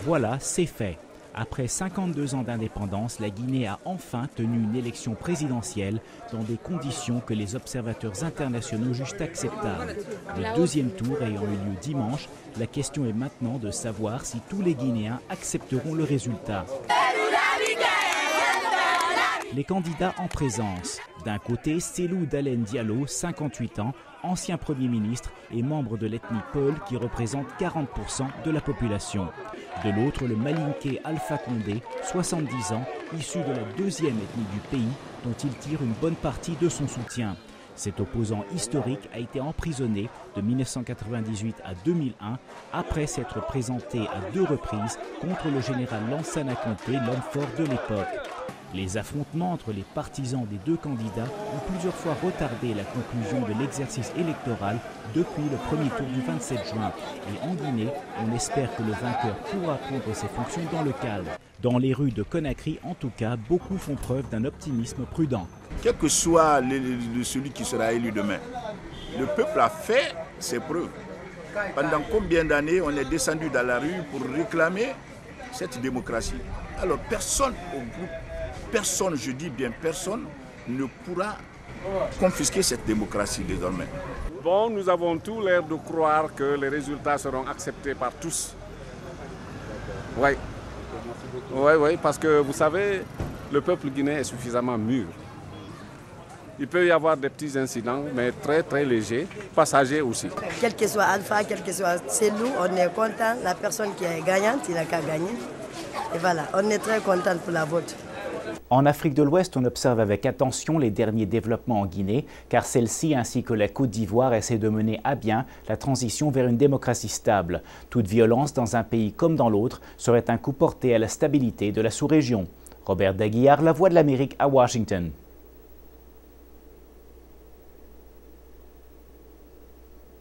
Voilà, c'est fait. Après 52 ans d'indépendance, la Guinée a enfin tenu une élection présidentielle dans des conditions que les observateurs internationaux jugent acceptables. Le deuxième tour ayant eu lieu dimanche, la question est maintenant de savoir si tous les Guinéens accepteront le résultat. Les candidats en présence. D'un côté, Cellou Dalein Diallo, 58 ans, ancien Premier ministre et membre de l'ethnie Peul qui représente 40% de la population. De l'autre, le Malinké Alpha Condé, 70 ans, issu de la deuxième ethnie du pays, dont il tire une bonne partie de son soutien. Cet opposant historique a été emprisonné de 1998 à 2001 après s'être présenté à 2 reprises contre le général Lansana Conté, l'homme fort de l'époque. Les affrontements entre les partisans des 2 candidats ont plusieurs fois retardé la conclusion de l'exercice électoral depuis le premier tour du 27 juin. Et en Guinée, on espère que le vainqueur pourra prendre ses fonctions dans le calme. Dans les rues de Conakry, en tout cas, beaucoup font preuve d'un optimisme prudent. Quel que soit celui qui sera élu demain, le peuple a fait ses preuves. Pendant combien d'années on est descendu dans la rue pour réclamer cette démocratie? Alors personne au groupe, personne, je dis bien personne, ne pourra confisquer cette démocratie désormais. Bon, nous avons tout l'air de croire que les résultats seront acceptés par tous. Oui. Oui, parce que vous savez, le peuple guinéen est suffisamment mûr. Il peut y avoir des petits incidents, mais très très légers, passagers aussi. Quel que soit Alpha, quel que soit Cellou, on est content. La personne qui est gagnante, il n'a qu'à gagner. Et voilà, on est très content pour la vote. En Afrique de l'Ouest, on observe avec attention les derniers développements en Guinée, car celle-ci ainsi que la Côte d'Ivoire essaient de mener à bien la transition vers une démocratie stable. Toute violence dans un pays comme dans l'autre serait un coup porté à la stabilité de la sous-région. Robert Daguillard, La Voix de l'Amérique à Washington.